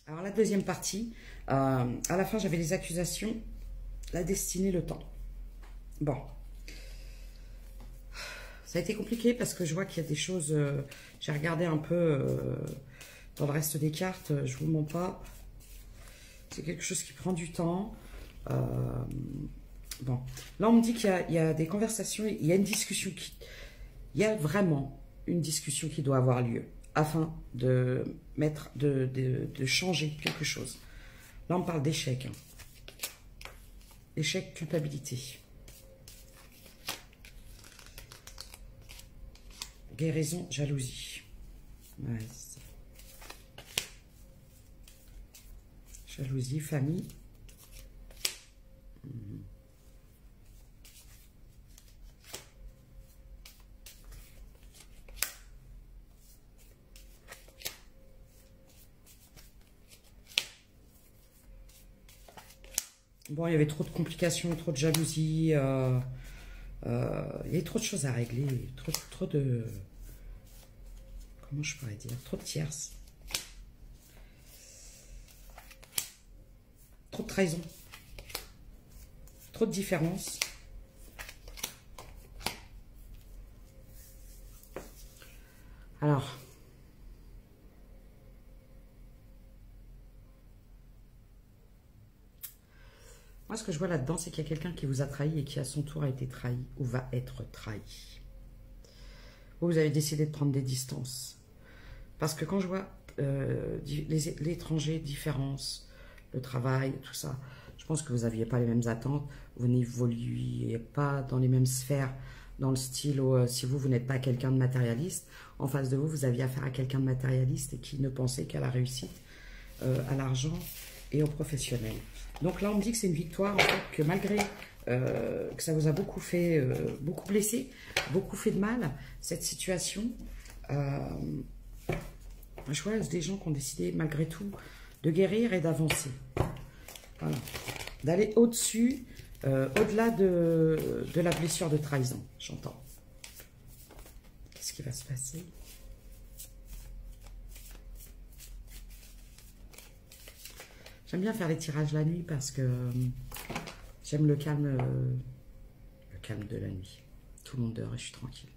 Alors la deuxième partie, à la fin j'avais les accusations, la destinée, le temps. Bon. Ça a été compliqué parce que je vois qu'il y a des choses, j'ai regardé un peu dans le reste des cartes, je vous mens pas. C'est quelque chose qui prend du temps. Bon, là on me dit qu'il y a des conversations, il y a une discussion il y a vraiment une discussion qui doit avoir lieu afin de changer quelque chose. Là on parle d'échec, hein. Échec, culpabilité. Guérison, jalousie. Ouais, c'est ça. Jalousie, famille. Bon, il y avait trop de complications, trop de jalousie. Il y avait trop de choses à régler. Trop de... Comment je pourrais dire? Trop de tierces. Trop de trahison. Trop de différences. Alors... Moi, ce que je vois là-dedans, c'est qu'il y a quelqu'un qui vous a trahi et qui, à son tour, a été trahi ou va être trahi. Vous avez décidé de prendre des distances. Parce que quand je vois l'étranger, différence, le travail, tout ça, je pense que vous n'aviez pas les mêmes attentes, vous n'évoluiez pas dans les mêmes sphères, dans le style où, si vous n'êtes pas quelqu'un de matérialiste, en face de vous, vous aviez affaire à quelqu'un de matérialiste et qui ne pensait qu'à la réussite, à l'argent et au professionnel. Donc là, on me dit que c'est une victoire, en fait, que malgré que ça vous a beaucoup fait, beaucoup blessé, beaucoup fait de mal, cette situation, je vois des gens qui ont décidé, malgré tout, de guérir et d'avancer. Voilà. D'aller au-dessus, au-delà de la blessure de trahison, j'entends. Qu'est-ce qui va se passer ? J'aime bien faire les tirages la nuit parce que j'aime le calme de la nuit. Tout le monde dort et je suis tranquille.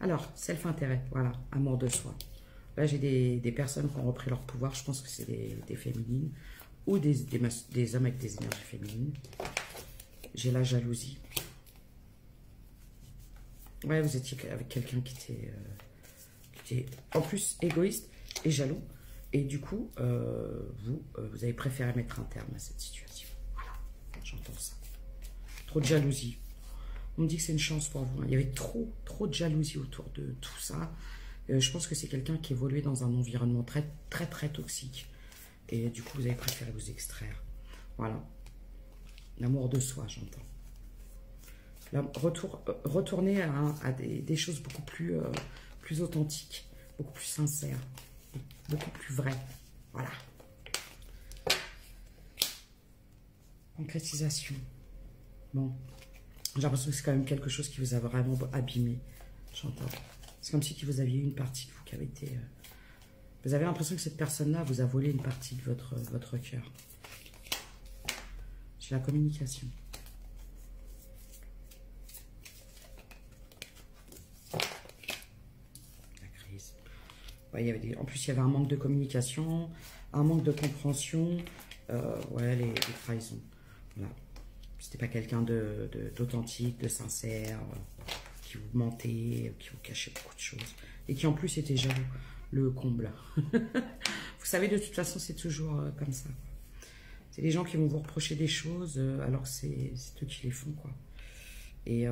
Alors, self-intérêt, voilà, amour de soi. Là, j'ai des personnes qui ont repris leur pouvoir. Je pense que c'est des féminines ou des hommes avec des énergies féminines. J'ai la jalousie. Ouais, vous étiez avec quelqu'un qui était en plus égoïste et jaloux. Et du coup, vous avez préféré mettre un terme à cette situation. Voilà, j'entends ça. Trop de jalousie. On me dit que c'est une chance pour vous. Il y avait trop de jalousie autour de tout ça. Je pense que c'est quelqu'un qui évoluait dans un environnement très toxique. Et du coup, vous avez préféré vous extraire. Voilà. L'amour de soi, j'entends. Retourner à des choses beaucoup plus authentiques, beaucoup plus sincères. Beaucoup plus vrai. Voilà. Concrétisation. Bon. J'ai l'impression que c'est quand même quelque chose qui vous a vraiment abîmé. J'entends. C'est comme si vous aviez une partie de vous qui avait été... Vous avez l'impression que cette personne-là vous a volé une partie de votre cœur. J'ai la communication. Ouais, en plus, il y avait un manque de communication, un manque de compréhension, ouais, les trahisons. Voilà. C'était pas quelqu'un d'authentique, de sincère, qui vous mentait, qui vous cachait beaucoup de choses. Et qui en plus était jaloux, le comble. Vous savez, de toute façon, c'est toujours comme ça. C'est les gens qui vont vous reprocher des choses, alors que c'est eux qui les font, quoi. Et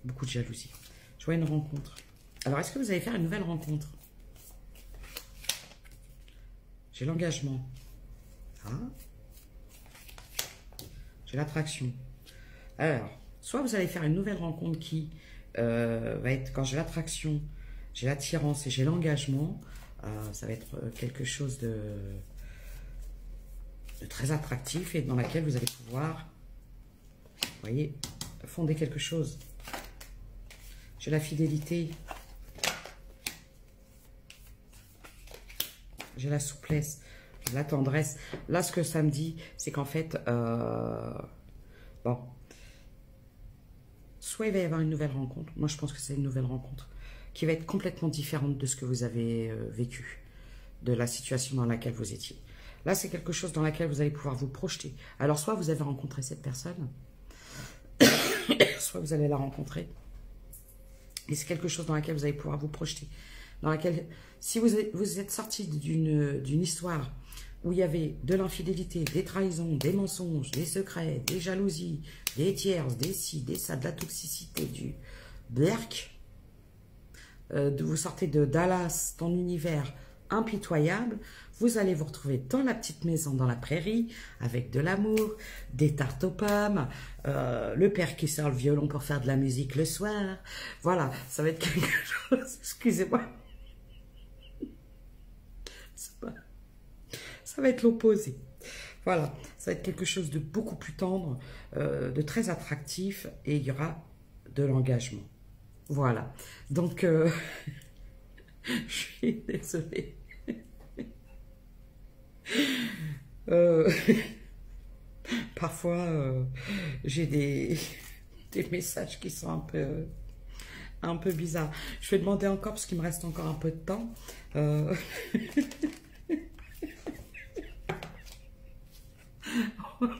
beaucoup de jalousie. Je vois une rencontre. Alors, est-ce que vous allez faire une nouvelle rencontre ? J'ai l'engagement. Ah. J'ai l'attraction. Alors, soit vous allez faire une nouvelle rencontre qui va être, quand j'ai l'attraction, j'ai l'attirance et j'ai l'engagement, ça va être quelque chose de très attractif et dans laquelle vous allez pouvoir, vous voyez, fonder quelque chose. J'ai la fidélité. j'ai la souplesse, la tendresse. Là, ce que ça me dit, c'est qu'en fait, bon, soit il va y avoir une nouvelle rencontre. Moi, je pense que c'est une nouvelle rencontre qui va être complètement différente de ce que vous avez vécu, de la situation dans laquelle vous étiez. Là, c'est quelque chose dans laquelle vous allez pouvoir vous projeter. Alors, soit vous avez rencontré cette personne, soit vous allez la rencontrer. Et c'est quelque chose dans laquelle vous allez pouvoir vous projeter. Dans laquelle, si vous êtes sorti d'une histoire où il y avait de l'infidélité, des trahisons, des mensonges, des secrets, des jalousies, des tierces, des ci, des ça, de la toxicité, du berk, vous sortez de Dallas, ton univers impitoyable, vous allez vous retrouver dans la petite maison dans la prairie, avec de l'amour, des tartes aux pommes, le père qui sort le violon pour faire de la musique le soir. Voilà, ça va être quelque chose, excusez-moi. Ça va être l'opposé. Voilà, ça va être quelque chose de beaucoup plus tendre, de très attractif, et il y aura de l'engagement. Voilà, donc je suis désolée. Parfois, j'ai des messages qui sont un peu bizarres. Je vais demander encore, parce qu'il me reste encore un peu de temps.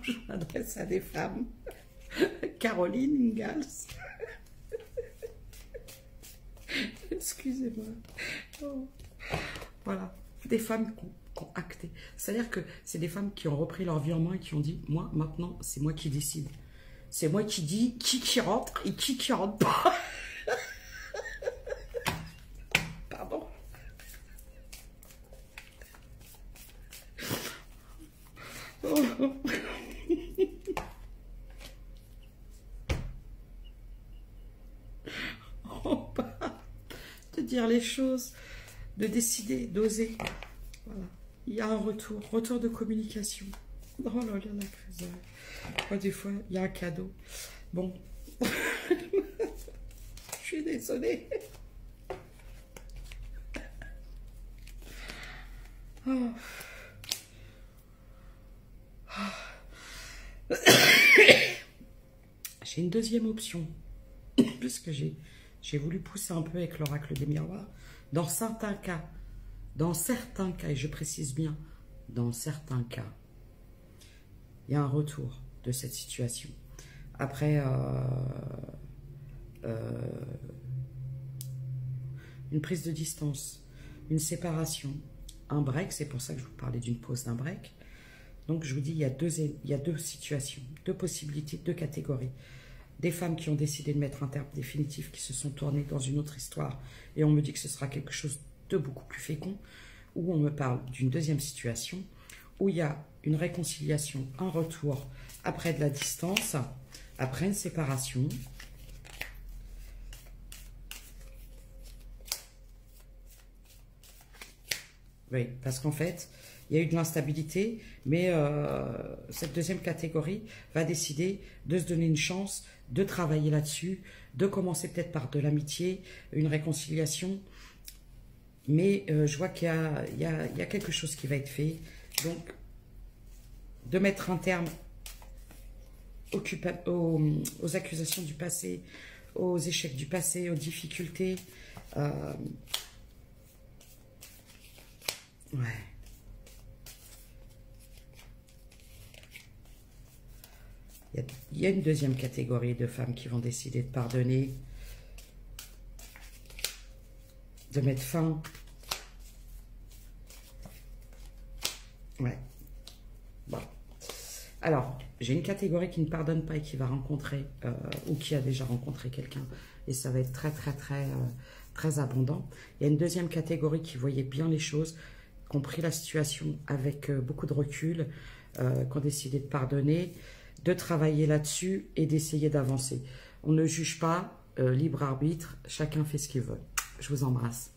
Je m'adresse à des femmes. Caroline Ingalls. Excusez-moi. Oh. Voilà, des femmes qui ont acté. C'est-à-dire que c'est des femmes qui ont repris leur vie en main et qui ont dit, moi, maintenant, c'est moi qui décide. C'est moi qui dis qui rentre et qui rentre pas. Pardon. Oh. De dire les choses, de décider, d'oser. Voilà. Il y a un retour de communication. Oh là là, la crise. Moi, des fois, il y a un cadeau. Bon. Je suis désolée. Oh. J'ai une deuxième option. Puisque j'ai voulu pousser un peu avec l'oracle des miroirs. Dans certains cas, et je précise bien, dans certains cas, il y a un retour de cette situation. Après, une prise de distance, une séparation, un break, c'est pour ça que je vous parlais d'une pause, d'un break. Donc, je vous dis, il y a deux situations, deux possibilités, deux catégories. Des femmes qui ont décidé de mettre un terme définitif, qui se sont tournées dans une autre histoire, et on me dit que ce sera quelque chose de beaucoup plus fécond, ou on me parle d'une deuxième situation, où il y a une réconciliation, un retour, après de la distance, après une séparation. Oui, parce qu'en fait, il y a eu de l'instabilité, mais cette deuxième catégorie va décider de se donner une chance, de travailler là-dessus, de commencer peut-être par de l'amitié, une réconciliation. Mais je vois qu'il y a quelque chose qui va être fait. Donc, de mettre un terme aux accusations du passé, aux échecs du passé, aux difficultés. Ouais. Il y a une deuxième catégorie de femmes qui vont décider de pardonner, de mettre fin. Ouais. Bon. Alors, j'ai une catégorie qui ne pardonne pas et qui va rencontrer, ou qui a déjà rencontré quelqu'un. Et ça va être très abondant. Il y a une deuxième catégorie qui voyait bien les choses, qui ont pris la situation avec beaucoup de recul, qui ont décidé de pardonner, de travailler là-dessus et d'essayer d'avancer. On ne juge pas, libre arbitre, chacun fait ce qu'il veut. Je vous embrasse.